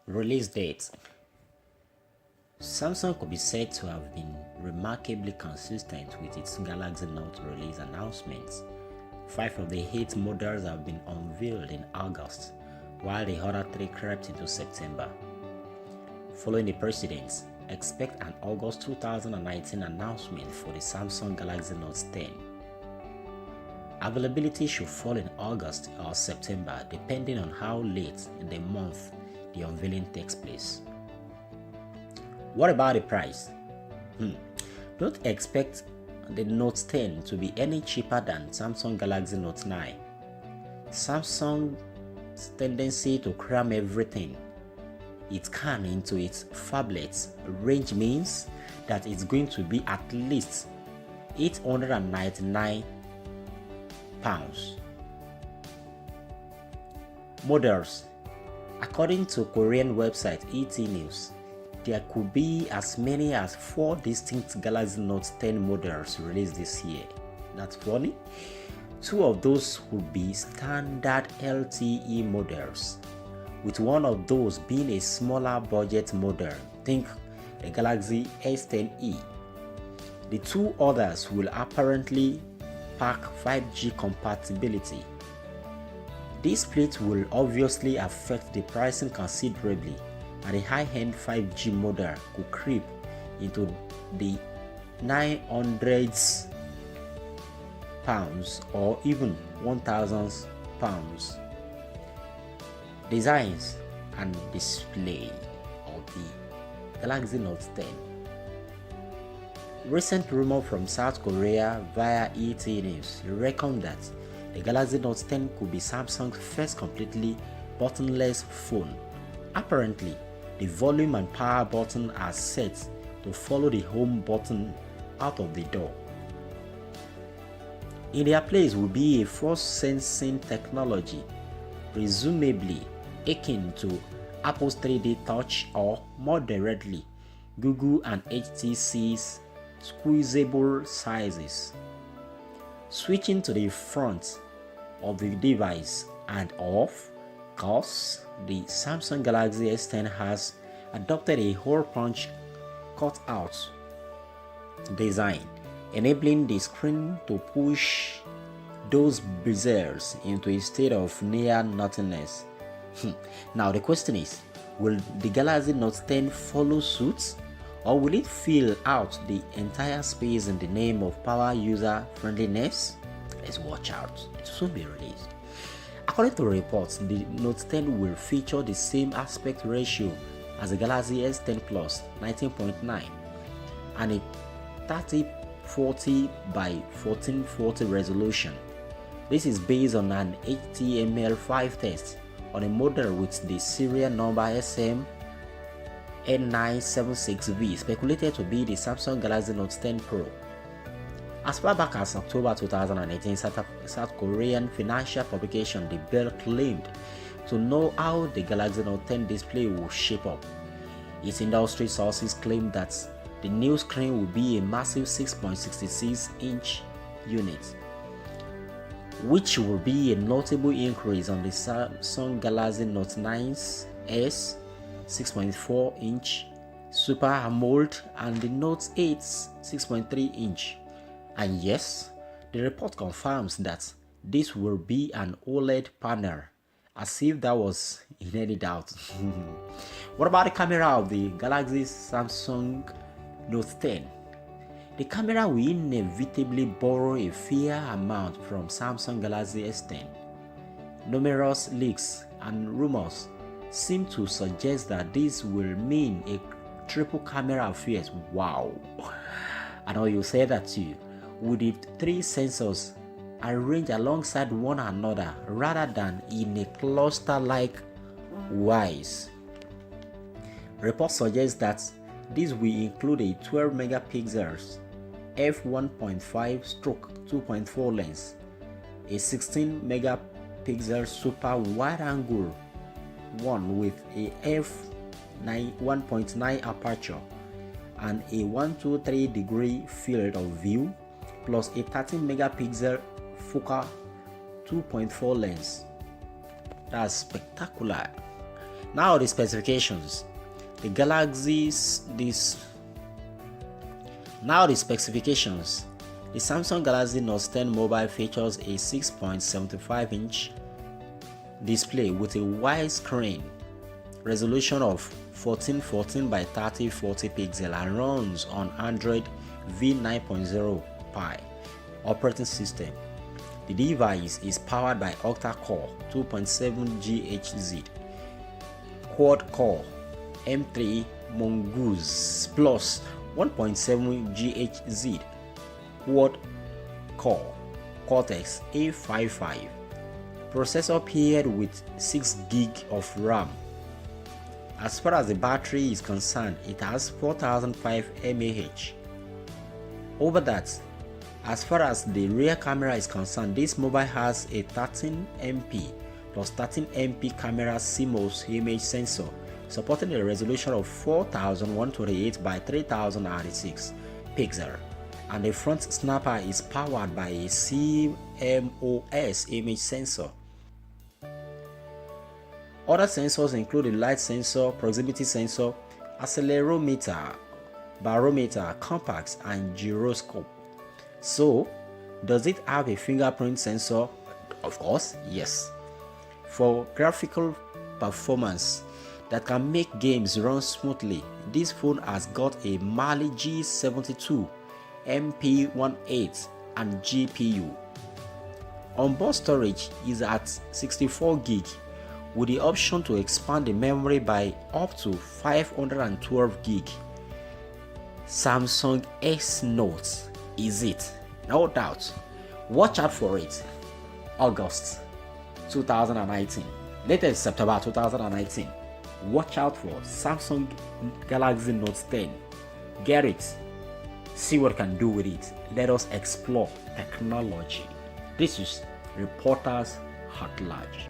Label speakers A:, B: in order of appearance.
A: Release date. Samsung could be said to have been remarkably consistent with its Galaxy Note release announcements. 5 of the 8 models have been unveiled in August, while the other 3 crept into September. Following the precedent, expect an August 2019 announcement for the Samsung Galaxy Note 10. Availability should fall in August or September depending on how late in the month the unveiling takes place. What about the price? Don't expect the Note 10 to be any cheaper than Samsung Galaxy Note 9. Samsung's tendency to cram everything it can into its phablet range means that it's going to be at least £899. Models. According to Korean website ET News, there could be as many as 4 distinct Galaxy Note 10 models released this year. That's funny. 2 of those would be standard LTE models, with one of those being a smaller budget model. Think the Galaxy S10e. The 2 others will apparently pack 5G compatibility. This split will obviously affect the pricing considerably, and the high-end 5G model could creep into the £900s or even £1,000. Designs and display of the Galaxy Note 10. Recent rumor from South Korea via ET News reckon that the Galaxy Note 10 could be Samsung's first completely buttonless phone. Apparently, the volume and power button are set to follow the home button out of the door. In their place will be a force sensing technology, presumably akin to Apple's 3D Touch or, more directly, Google and HTC's squeezable sizes. Switching to the front of the device and off course, the Samsung Galaxy S10 has adopted a hole punch cutout design, enabling the screen to push those bezels into a state of near nothingness. Now the question is, will the Galaxy Note 10 follow suit, or will it fill out the entire space in the name of power user friendliness? Let's watch out. It will soon be released. According to reports, the Note 10 will feature the same aspect ratio as the Galaxy S10 Plus 19.9 and a 3040 by 1440 resolution. This is based on an HTML5 test on a model with the serial number SM N976V, speculated to be the Samsung Galaxy Note 10 Pro. As far back as October 2018, South Korean financial publication The Bell claimed to know how the Galaxy Note 10 display will shape up. Its industry sources claim that the new screen will be a massive 6.66-inch unit, which will be a notable increase on the Samsung Galaxy Note 9's 6.4-inch Super AMOLED and the Note 8's 6.3-inch. And yes, the report confirms that this will be an OLED panel, as if that was in any doubt. What about the camera of the Galaxy Samsung Note 10? The camera will inevitably borrow a fair amount from Samsung Galaxy S10. Numerous leaks and rumors seem to suggest that this will mean a triple camera affair. Wow! I know you say that too, with the 3 sensors arranged alongside one another rather than in a cluster-like wise. Reports suggest that this will include a 12 megapixels f1.5/2.4 lens, a 16 megapixel super wide angle one with a f1.9 aperture, and a 123-degree field of view, plus a 13 megapixel focal 2.4 lens. That's spectacular. Now the specifications. The Samsung Galaxy Note 10 mobile features a 6.75-inch display with a widescreen resolution of 1440 by 3040 pixel and runs on Android v9.0 Pie operating system. The device is powered by octa-core 2.7 GHz, quad-core M3 Mongoose plus 1.7 GHz, quad-core Cortex A55. Processor paired with 6 GB of RAM. As far as the battery is concerned, it has 4005 mAh. Over that, as far as the rear camera is concerned, this mobile has a 13MP plus 13MP camera CMOS image sensor supporting a resolution of 4128 by 3096 pixel, and the front snapper is powered by a CMOS image sensor. Other sensors include a light sensor, proximity sensor, accelerometer, barometer, compass, and gyroscope. So, does it have a fingerprint sensor? Of course, yes. For graphical performance that can make games run smoothly, this phone has got a Mali G72, MP18, and GPU. Onboard storage is at 64 GB with the option to expand the memory by up to 512 GB. Samsung S Note is it? No doubt. Watch out for it. August 2019. Latest September 2019. Watch out for Samsung Galaxy Note 10. Get it. See what it can do with it. Let us explore technology. This is Reporters at Large.